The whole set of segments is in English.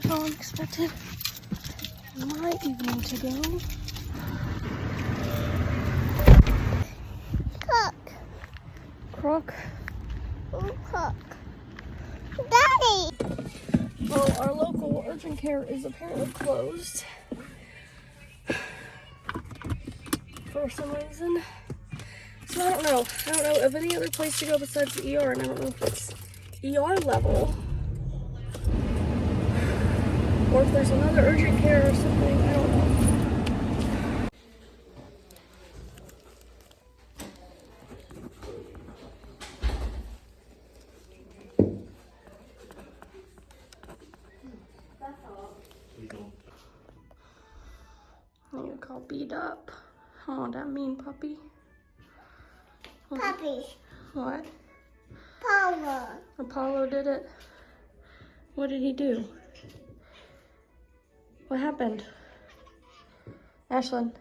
how unexpected my evening to go. Crook. Ooh, cook. Daddy! Well, our local urgent care is apparently closed for some reason. So I don't know. I don't know of any other place to go besides the ER, and I don't know if it's ER level or if there's another urgent care or something. I don't know. You call beat up. Oh, that mean puppy. What? Puppy. What? Power. Apollo did it. What did he do? What happened? Ashlyn,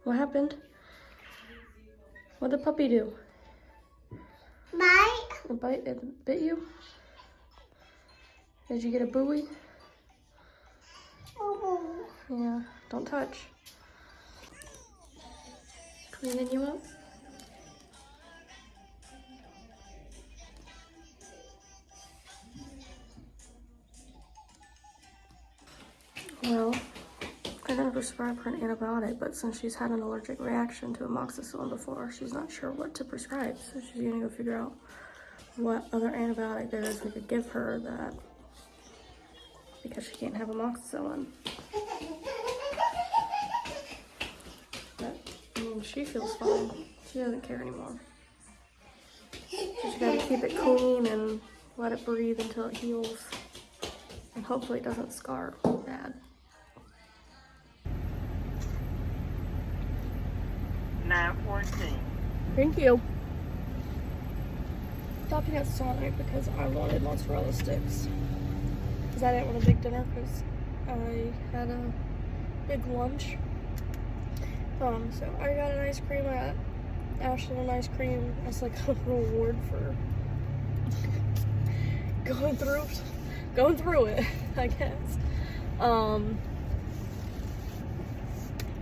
what happened? What did puppy do? Bite. It bit you? Did you get a buoy? Ooh. Yeah, don't touch. Cleaning you up? Well, I'm gonna prescribe her an antibiotic, but since she's had an allergic reaction to amoxicillin before, she's not sure what to prescribe. So she's gonna go figure out what other antibiotic there is we could give her that, because she can't have amoxicillin. But, I mean, she feels fine. She doesn't care anymore. Just gotta keep it clean and let it breathe until it heals. And hopefully it doesn't scar bad. 9:14. Thank you. Stopping at Sonic because I wanted mozzarella sticks. Because I didn't want a big dinner because I had a big lunch. So I got an ice cream at Ashland Ice Cream as like a reward for going through it, I guess.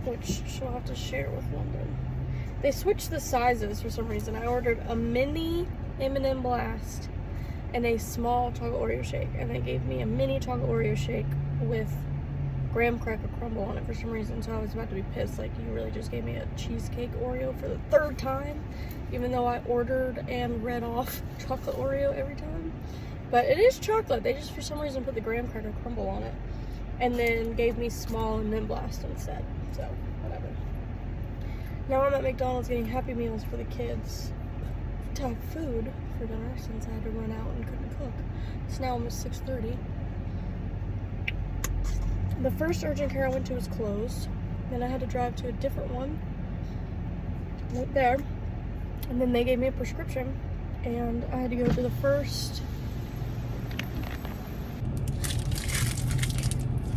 Which she'll have to share with London. They switched the sizes for some reason. I ordered a mini M&M Blast and a small chocolate Oreo shake, and they gave me a mini chocolate Oreo shake with graham cracker crumble on it for some reason. So I was about to be pissed, like, you really just gave me a cheesecake Oreo for the third time, even though I ordered and read off chocolate Oreo every time. But it is chocolate. They just for some reason put the graham cracker crumble on it, and then gave me small M&M Blast instead. So whatever. Now I'm at McDonald's getting Happy Meals for the kids to have food for dinner since I had to run out and couldn't cook. It's now almost 6:30. The first urgent care I went to was closed. Then I had to drive to a different one right there. And then they gave me a prescription, and I had to go to the first.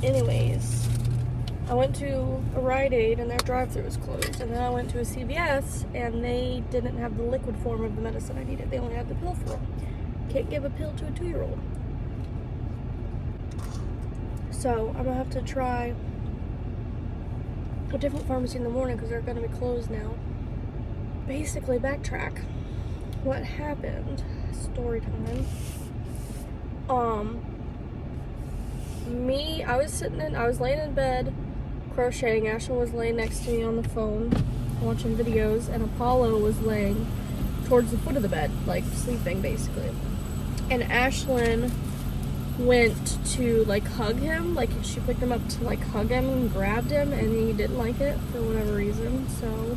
Anyways, I went to a Rite Aid and their drive-thru was closed. And then I went to a CVS and they didn't have the liquid form of the medicine I needed. They only had the pill form. Can't give a pill to a 2-year-old. So I'm gonna have to try a different pharmacy in the morning because they're gonna be closed now. Basically, backtrack. What happened? Story time. I was laying in bed crocheting. Ashlyn was laying next to me on the phone watching videos, and Apollo was laying towards the foot of the bed, like sleeping basically. And Ashlyn went to like hug him, like she picked him up to like hug him and grabbed him, and he didn't like it for whatever reason. So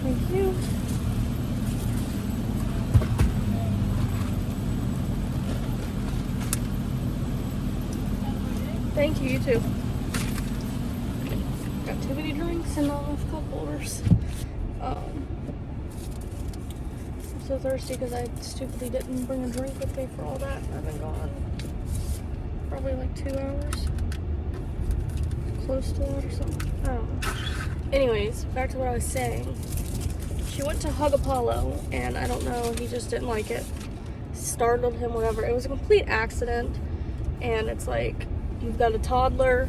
thank you. Thank you, you too. Got too many drinks and not enough cup holders. I'm so thirsty because I stupidly didn't bring a drink with me for all that. I've been gone probably like 2 hours. Close to that or something. I don't know. Anyways, back to what I was saying. she went to hug Apollo, and I don't know, he just didn't like it. Startled him, whatever. It was a complete accident, and it's like, you've got a toddler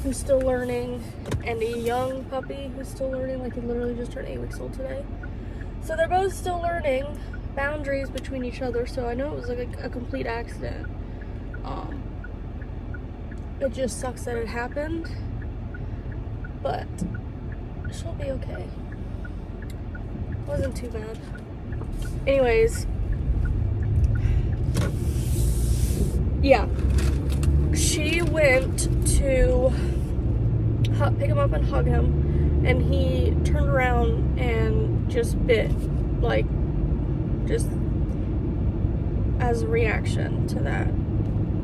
who's still learning, and a young puppy who's still learning, like he literally just turned 8 weeks old today. So they're both still learning boundaries between each other, so I know it was like a complete accident. It just sucks that it happened, but she'll be okay. Wasn't too bad. Anyways, yeah, she went to pick him up and hug him, and he turned around and just bit, like, just as a reaction to that.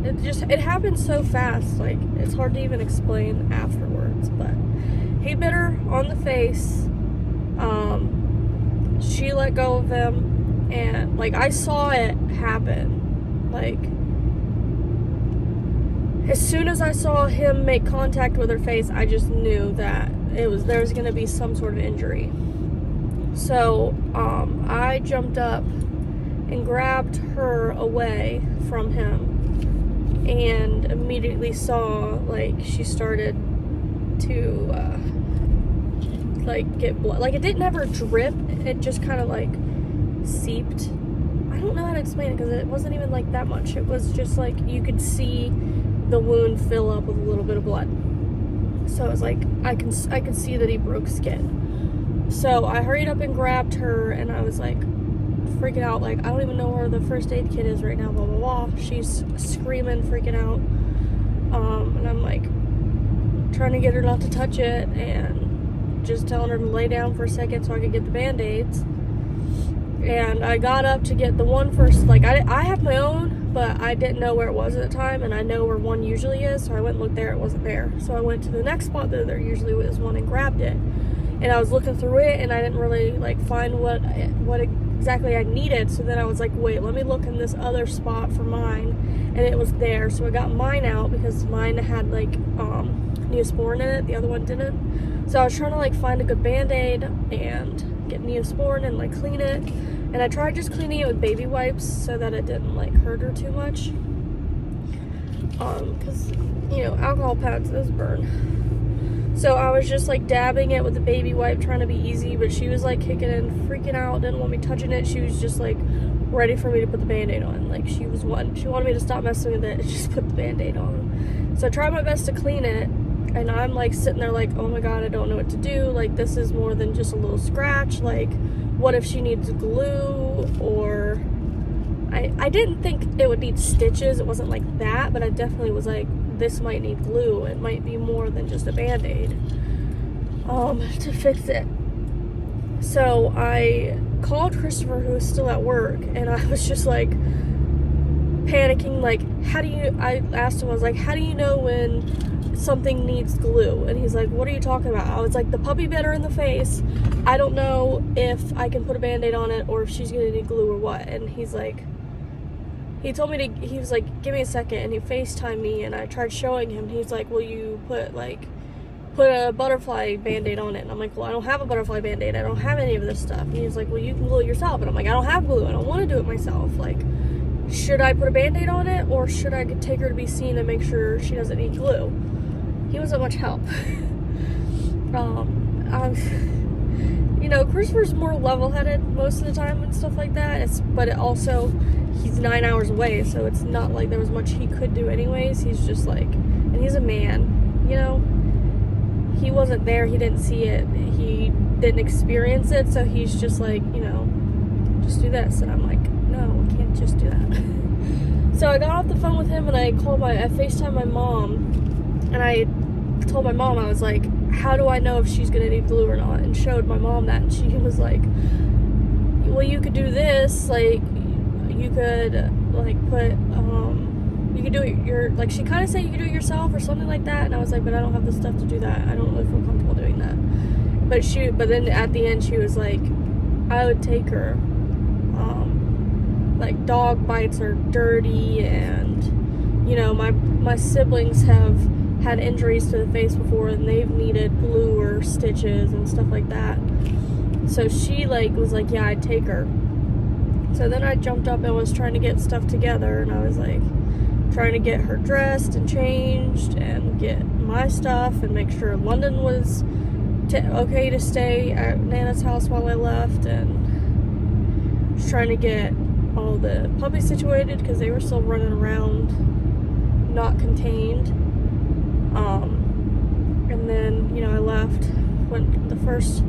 It happened so fast, like, it's hard to even explain afterwards, but he bit her on the face. She let go of him, and, like, I saw it happen. Like, as soon as I saw him make contact with her face, I just knew that there was gonna be some sort of injury. So, I jumped up and grabbed her away from him, and immediately saw, like, she started to, like, get blood. Like, it didn't ever drip, it just kind of, like, seeped. I don't know how to explain it, because it wasn't even, like, that much. It was just, like, you could see the wound fill up with a little bit of blood. So it was like, I could see that he broke skin. So I hurried up and grabbed her, and I was, like, freaking out, like, I don't even know where the first aid kit is right now, blah, blah, blah. She's screaming, freaking out. And I'm, like, trying to get her not to touch it, and just telling her to lay down for a second so I could get the Band-Aids. And I got up to get the one first, like, I have my own, but I didn't know where it was at the time, and I know where one usually is, so I went and looked there, it wasn't there. So I went to the next spot that there usually was one and grabbed it. And I was looking through it, and I didn't really, like, find what exactly I needed. So then I was like, wait, let me look in this other spot for mine, and it was there. So I got mine out, because mine had, like, Neosporin in it, the other one didn't. So I was trying to, like, find a good Band-Aid and get Neosporin and, like, clean it. And I tried just cleaning it with baby wipes so that it didn't, like, hurt her too much. Because, you know, alcohol pads, those burn. So I was just, like, dabbing it with the baby wipe, trying to be easy, but she was, like, kicking and freaking out, didn't want me touching it. She was just, like, ready for me to put the Band-Aid on. Like, she wanted me to stop messing with it and just put the Band-Aid on. So I tried my best to clean it, and I'm, like, sitting there like, oh my god, I don't know what to do. Like, this is more than just a little scratch. Like, what if she needs glue? Or I didn't think it would need stitches. It wasn't like that, but I definitely was like, this might need glue. It might be more than just a Band-Aid to fix it. So I called Christopher, who was still at work, and I was just, like, panicking, like, I asked him, I was like, how do you know when something needs glue? And he's like, what are you talking about? I was like, the puppy bit her in the face. I don't know if I can put a Band-Aid on it or if she's gonna need glue or what. And he's like, he told me to, he was like, give me a second, and he FaceTimed me, and I tried showing him. He's like, will you put a butterfly Band-Aid on it? And I'm like, well, I don't have a butterfly Band-Aid. I don't have any of this stuff. And he's like, well, you can glue it yourself. And I'm like, I don't have glue. I don't want to do it myself. Like, should I put a Band-Aid on it, or should I take her to be seen and make sure she doesn't need glue? He wasn't much help. You know, Christopher's more level-headed most of the time and stuff like that. But also, he's 9 hours away, so it's not like there was much he could do anyways. He's just like, and he's a man, you know? He wasn't there, he didn't see it, he didn't experience it, so he's just like, you know, just do this. And I'm like, no, I can't just do that. So I got off the phone with him, and I FaceTimed my mom, and I told my mom, I was like, how do I know if she's gonna need glue or not? And showed my mom that, and she was like, well, you could do this, like, you could, like, put, you could do it, like, she kind of said you could do it yourself or something like that, and I was like, but I don't have the stuff to do that. I don't really feel comfortable doing that. But then at the end, she was like, I would take her. Like, dog bites are dirty, and, you know, my siblings have had injuries to the face before, and they've needed glue or stitches and stuff like that. So she like was like, yeah, I'd take her. So then I jumped up and was trying to get stuff together, and I was like trying to get her dressed and changed and get my stuff and make sure London was okay to stay at Nana's house while I left, and was trying to get all the puppies situated because they were still running around not contained. And then, you know, I left when the first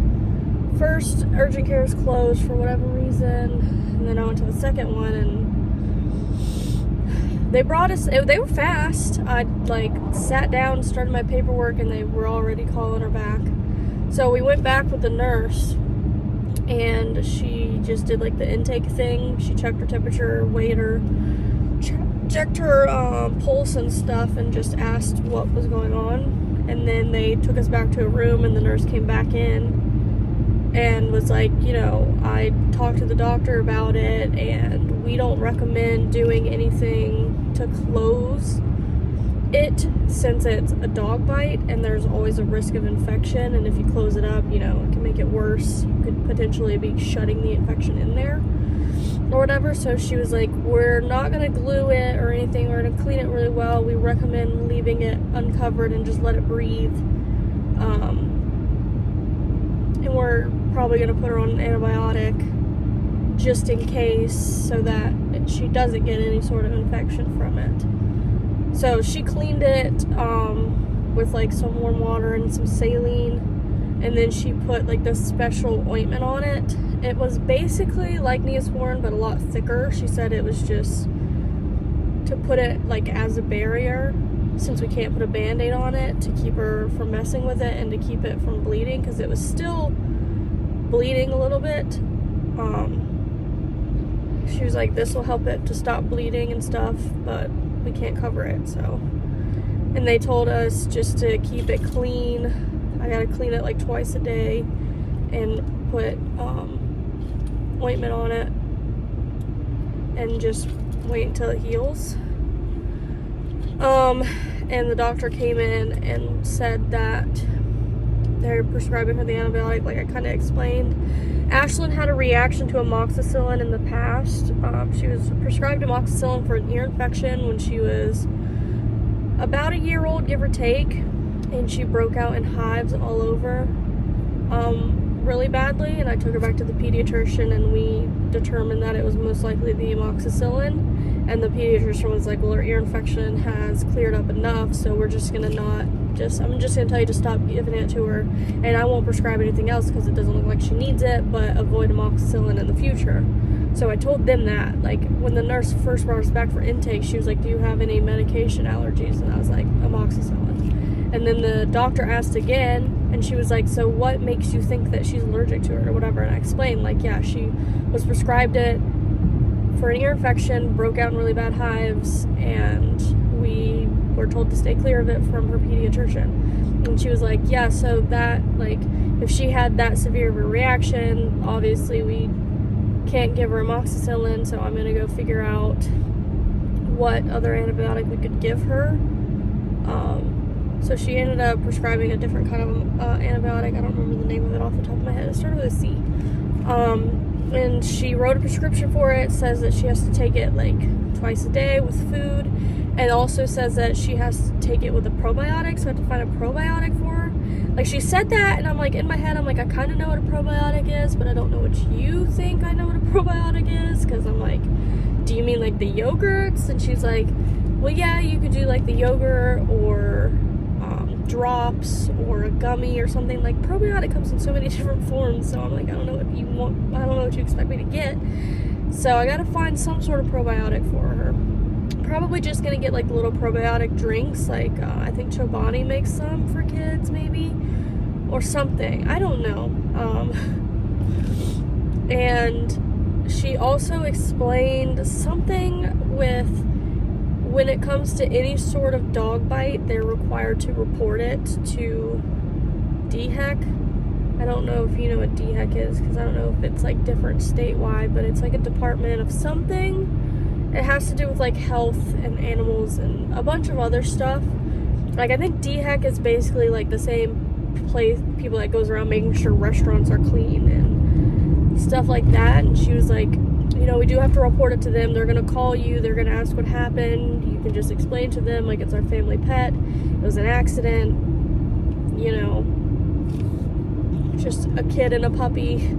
urgent care was closed for whatever reason, and then I went to the second one, and they brought us, they were fast. I like sat down, started my paperwork, and they were already calling her back. So we went back with the nurse, and she just did like the intake thing. She checked her temperature, weighed her, checked her pulse and stuff, and just asked what was going on. And then they took us back to a room, and the nurse came back in and was like, you know, I talked to the doctor about it, and we don't recommend doing anything to close it since it's a dog bite and there's always a risk of infection, and if you close it up, you know, it can make it worse. You could potentially be shutting the infection in there or whatever. So she was like, we're not going to glue it or anything, we're going to clean it really well. We recommend leaving it uncovered and just let it breathe. And we're probably going to put her on an antibiotic just in case, so that she doesn't get any sort of infection from it. So she cleaned it with like some warm water and some saline, and then she put like this special ointment on it. It was basically like Neosporin but a lot thicker. She said it was just to put it like as a barrier, since we can't put a band-aid on it, to keep her from messing with it and to keep it from bleeding, because it was still bleeding a little bit. She was like, this will help it to stop bleeding and stuff, but we can't cover it. So, and they told us just to keep it clean. I gotta clean it like twice a day and put ointment on it and just wait until it heals. And the doctor came in and said that they're prescribing her the antibiotic, like I kind of explained. Ashlyn had a reaction to amoxicillin in the past. She was prescribed amoxicillin for an ear infection when she was about a year old, give or take, and she broke out in hives all over really badly, and I took her back to the pediatrician, and we determined that it was most likely the amoxicillin. And the pediatrician was like, well, her ear infection has cleared up enough, so we're just gonna I'm just gonna tell you to stop giving it to her, and I won't prescribe anything else because it doesn't look like she needs it, but avoid amoxicillin in the future. So I told them that, like, when the nurse first brought us back for intake, she was like, do you have any medication allergies? And I was like, amoxicillin. And then the doctor asked again, and she was like, so what makes you think that she's allergic to it or whatever? And I explained, like, yeah, she was prescribed it for an ear infection, broke out in really bad hives, and we were told to stay clear of it from her pediatrician. And she was like, yeah, so that, like, if she had that severe of a reaction, obviously we can't give her amoxicillin, so I'm gonna go figure out what other antibiotic we could give her. So she ended up prescribing a different kind of antibiotic. I don't remember the name of it off the top of my head. It started with a C. And she wrote a prescription for it. Says that she has to take it like twice a day with food, and also says that she has to take it with a probiotic, so I have to find a probiotic for her. Like, she said that, and I'm like, in my head, I'm like, I kind of know what a probiotic is, but I don't know what you think I know what a probiotic is, because I'm like, do you mean like the yogurts? And she's like, well, yeah, you could do like the yogurt or drops or a gummy or something. Like, probiotic comes in so many different forms, so I'm like, I don't know what you want, I don't know what you expect me to get. So I gotta find some sort of probiotic for her. Probably just gonna get like little probiotic drinks, like I think Chobani makes some for kids, maybe, or something, I don't know. And she also explained something with, when it comes to any sort of dog bite, they're required to report it to DHEC. I don't know if you know what DHEC is, because I don't know if it's like different statewide, but it's like a department of something. It has to do with like health and animals and a bunch of other stuff. Like, I think DHEC is basically like the same place, people that goes around making sure restaurants are clean and stuff like that. And she was like, you know, we do have to report it to them. They're gonna call you, they're gonna ask what happened. You can just explain to them, like, it's our family pet, it was an accident, you know, just a kid and a puppy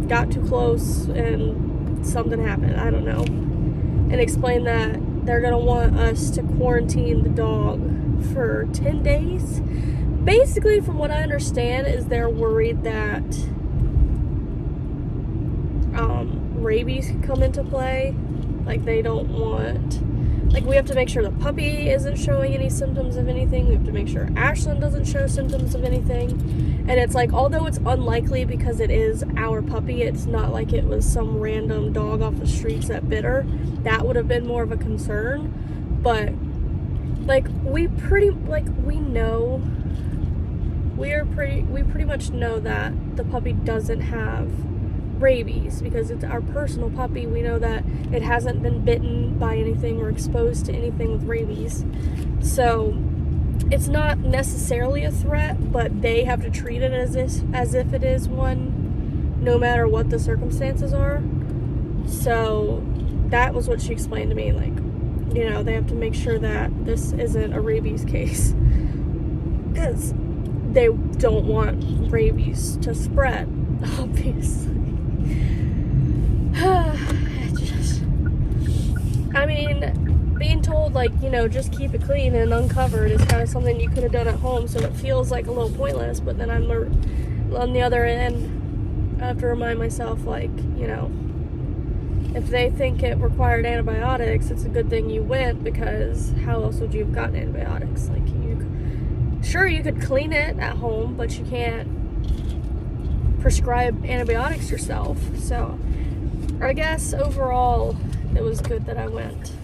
got too close and something happened, I don't know. And explain that they're gonna want us to quarantine the dog for 10 days. Basically, from what I understand, is they're worried that rabies could come into play. Like, they don't want, like, we have to make sure the puppy isn't showing any symptoms of anything. We have to make sure Ashlyn doesn't show symptoms of anything. And it's like, although it's unlikely because it is our puppy, it's not like it was some random dog off the streets that bit her. That would have been more of a concern. But, like, we pretty much know that the puppy doesn't have rabies because it's our personal puppy. We know that it hasn't been bitten by anything or exposed to anything with rabies. So it's not necessarily a threat, but they have to treat it as if it is one, no matter what the circumstances are. So that was what she explained to me. Like, you know, they have to make sure that this isn't a rabies case because they don't want rabies to spread, obviously. I mean, being told, like, you know, just keep it clean and uncovered is kind of something you could have done at home, so it feels like a little pointless. But then I'm on the other end, I have to remind myself, like, you know, if they think it required antibiotics, it's a good thing you went, because how else would you have gotten antibiotics? Like, sure, you could clean it at home, but you can't prescribe antibiotics yourself. So I guess overall it was good that I went.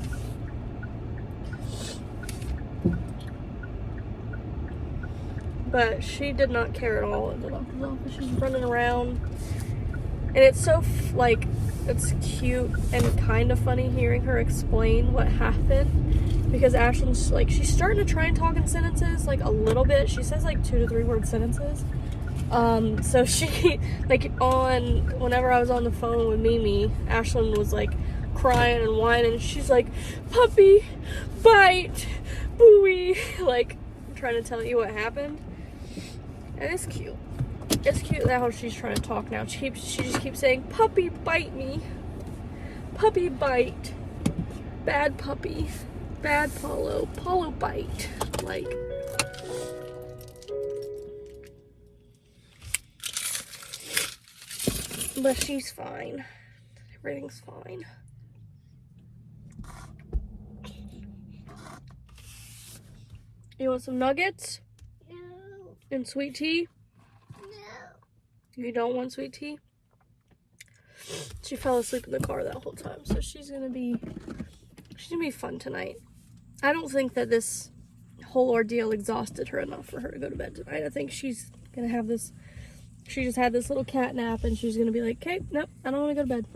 But she did not care at all at the doctor's office. She's running around, and it's so like, it's cute and kind of funny hearing her explain what happened, because Ashlyn's like, she's starting to try and talk in sentences, like, a little bit. She says like 2 to 3 word sentences. So she, like, whenever I was on the phone with Mimi, Ashlyn was like crying and whining, and she's like, puppy, bite, booey, like, trying to tell you what happened. And it's cute. It's cute that how she's trying to talk now. She just keeps saying, puppy, bite me. Puppy bite. Bad puppy. Bad Paulo. Paulo bite. Like, but she's fine. Everything's fine. You want some nuggets? No. And sweet tea? No. You don't want sweet tea? She fell asleep in the car that whole time, so she's gonna be fun tonight. I don't think that this whole ordeal exhausted her enough for her to go to bed tonight. I think she's gonna have this, she just had this little cat nap, and she's gonna be like, okay, nope, I don't want to go to bed.